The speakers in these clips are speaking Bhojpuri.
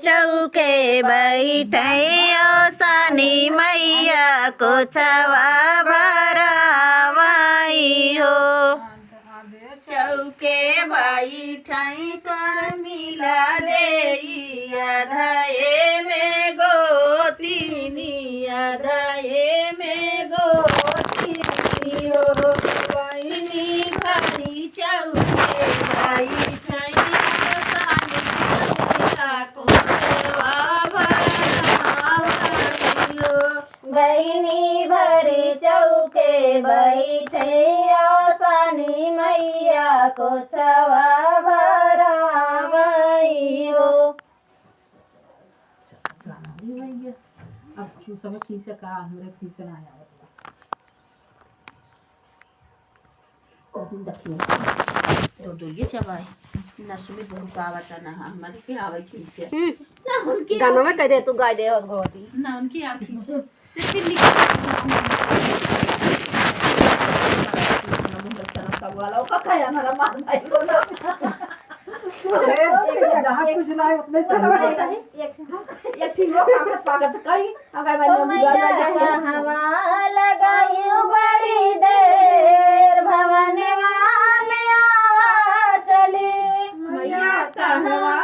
चौके बैठे ओसानी मैया को छवा भरावाई हो। चौके बैठई कर मिला दे आधाए में गोतिनी आधाए में गोतिनी हो। बहिनी भाई चौके बैठई ओसानी मैया को छवा भरावाई हो। बहिनी भरे चौके बैठे ओसानी मैया को छवा भरावाई हो। अब समय खींच का हमरे खींचना आया देखिए तो ये चबाई ना सुमित बहुत आवता ना हमारे के आवे खींचे ना उनकी गाना में कह दे तू गा दे और गोती ना उनकी आँख खींचे तो फिर वाला का खाया हमारा मान भाई को ना कुछ ना अपने एक ठीक हो पागत कहीं अगर मैंने हवा लगाई बड़ी देर भवनवा में आवा चली मैया कहवा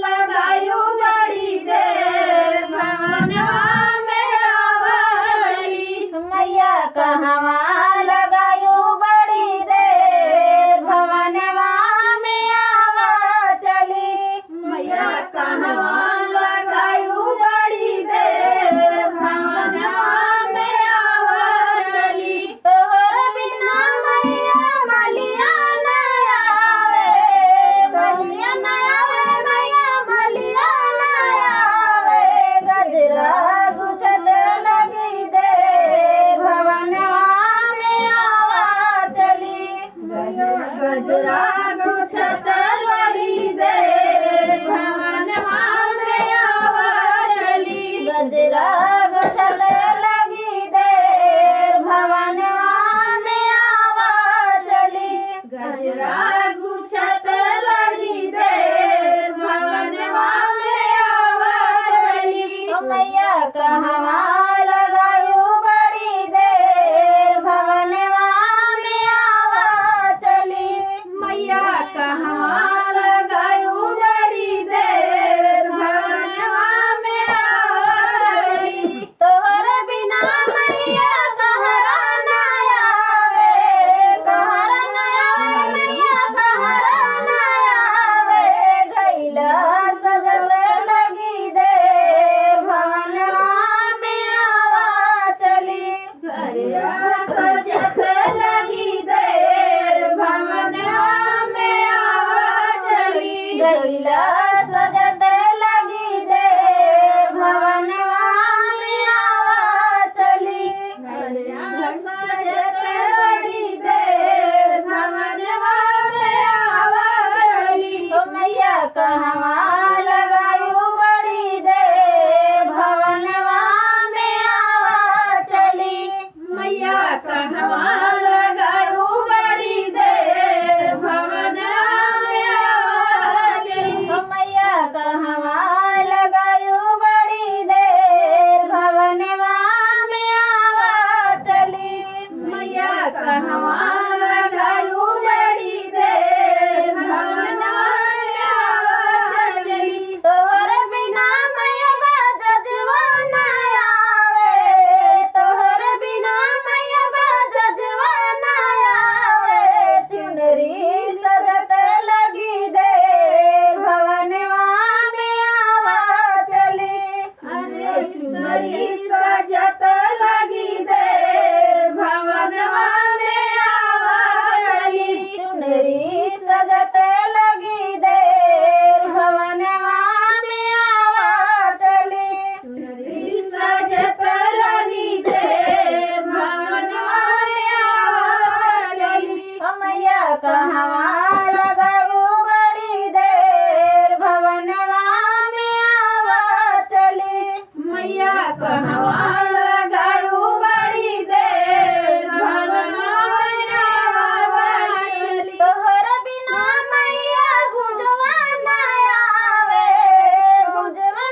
लगाई बड़ी देर भवनवा में आवा चली मैया कहवा लगाई बड़ी देर भवनवा में आवा चली मैया कहवा लगाई बड़ी देर भवनवा में आवा चली तोहर बिना मैया मलिया न आवे मलिया न आवे मैया मलिया न आवे गजरा गुजर लगी देर भवनवा में आवा चली गजरा गुजर लगी देर भवनवा में आवा चली गजरा गुजर लगी देर भवनवा में आवा चली गजरा गुजर लगी देर भवनवा में आवा चली मैया कहवा लगायू बड़ी देर भवनवा में आवा चली मैया कहवा लगायू बड़ी देर भवनवा में आवा चली तोहर बिना मैया कहरा न आवे कहरा न आवे मैया कहरा न आवे गैला सजल लगी देर भवनवा में आवा चली गैला सजत लगी देर भवनवा में आवा चली गैला सजत लगी देर भवनवा में आवा चली गैला सजत लगी देर भवनवा में आवा चली ओ मैया कहवा लगायू बड़ी देर भवनवा में आवा चली मैया कहवा लगायू बड़ी देर भवनवा में आवा चली ओ मैया कहवा लगायू बड़ी देर भवनवा में आवा चली मैया कहवा लगायू बड़ी देर भवनवा में आवा चली तोहर बिना मैया जजवा न आवे तोहर बिना मैया जजवा न आवे चुनरी सजत लगी देर भवनवा में आवा चली अरे चुनरी सजत लगी देर भवनवा में आवा चली चुनरी सजत लगी देर भवनवा में आवा चली चुनरी सजत लगी देर भवनवा में आवा चली मैया कहवा लगायू बड़ी देर भवनवा में आवा चली मैया कहवा लगायू बड़ी देर भवनवा में आवा चली तोहर बिना मैया बुझवा न आवे बुझवा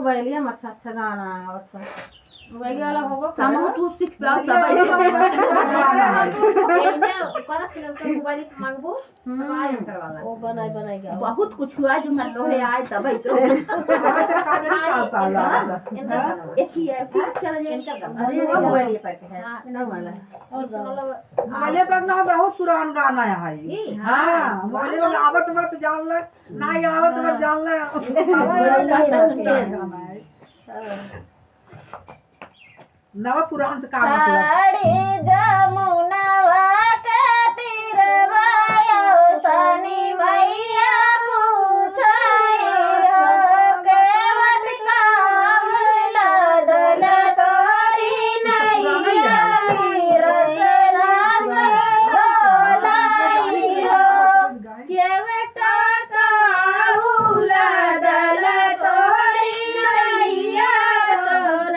मोबाइल में अच्छा गाना आवत है मोबाइल वाला होगा हम तू सीख पाओ तब कौन सिलेक्ट कर मोबाइल मांगबो आए करवाला वो बनाएगा बहुत कुछ हुआ जो मन लोहे आए तब तो एक ही है फिर चल जाए मोबाइल पे है ना वाला और मोबाइल पर ना बहुत पुरान गाना है हां मोबाइल में आवत मत जान ले ना आवत मत जान ले नवा पुरान से का मतलब जमुनवा के तीरवा सनी मैया पूछायो के वटकाव लदल तोरी नैया रस रस डोलाइयो के वटकाव लदल तोरी नैया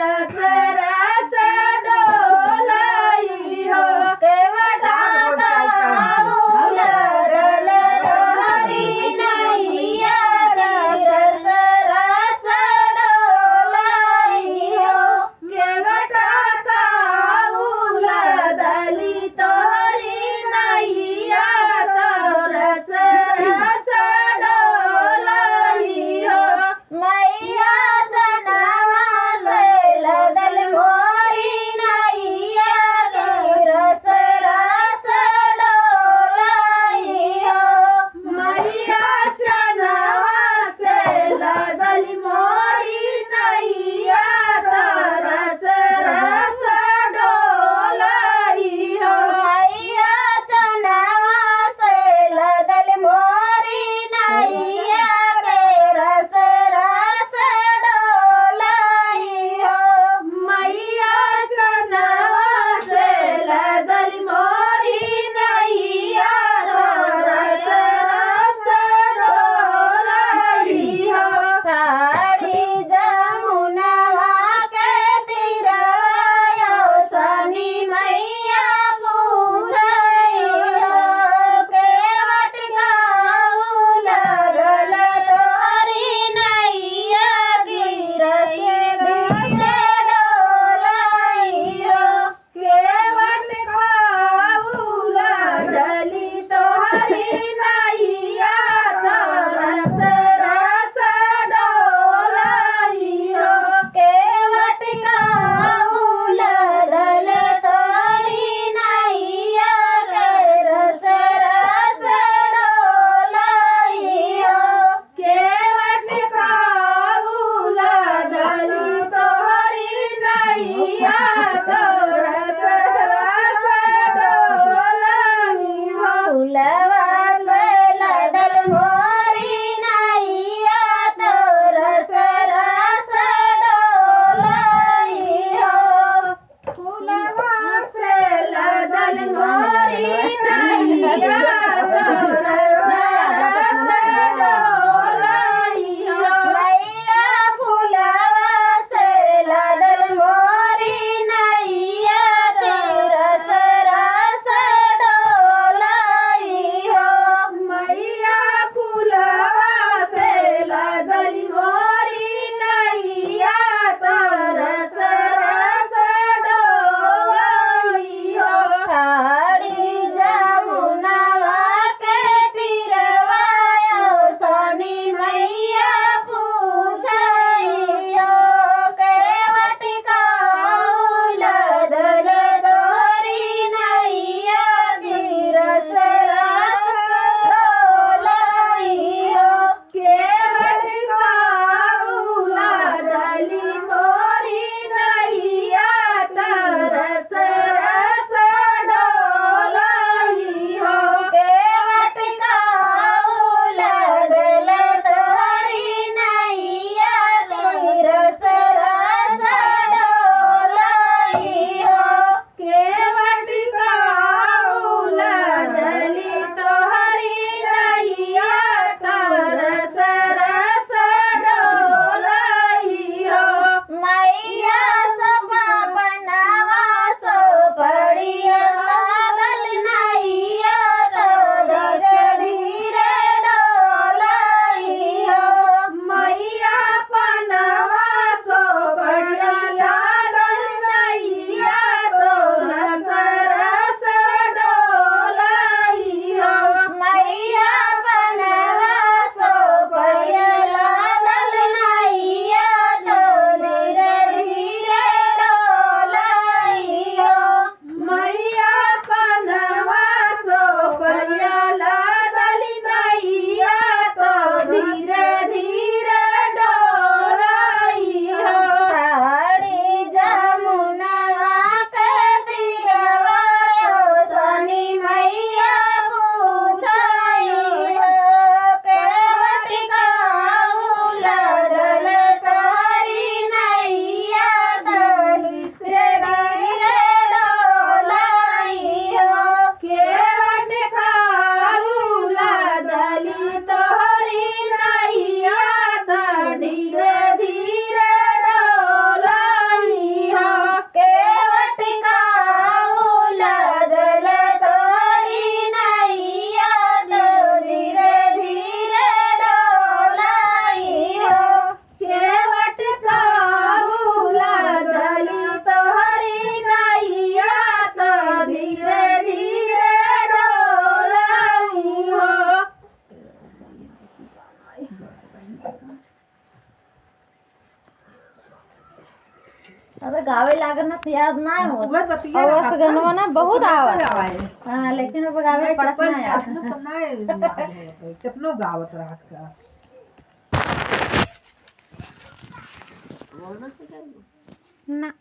रस रस डोलाइयो के वटकाव लदल तोरी नैया रस रस डोलाइयो के वटकाव लदली तोरी नैया रस रस डोलाइयो मैया जनवा से लदल मोरी नैया रस रस डोलाइयो मैया जनवा से लदल मोरी नैया रस रस डोलाइयो मैया जनवा से लदल मोरी नैया रस रस डोलाइयो मैया जनवा से लदल मोरी नैया रस रस डोलाइयो ठाड़ी जमुनवा के तीरवा सनी मैया पूछायो के वटकाव लगल तोरी नैया गिरई धीरे डोलाइयो के वटकाव लगली तोरी नैया रस रस डोलाइयो के वटकाव लगल तोरी नैया रस रस डोलाइयो के वटकाव लगली तोरी नैया रस रस डोलाइयो फुलवा से लदल मोरी नैया रस रस डोलाइयो फुलवा से लदल मोरी नैया रस रस डोलाइयो मैया फुलवा से लदल मोरी नैया रस रस डोलाइयो मैया फुलवा से लदल मोरी नैया रस रस डोलाइयो ठाड़ी जमुनवा के बात याद ना हो उहे बतिया और रहा वो था। गाना ना बहुत आवत आवे हाँ लेकिन अब गावे पड़त ना यार कितनो गावत रात का बोल ना सके ना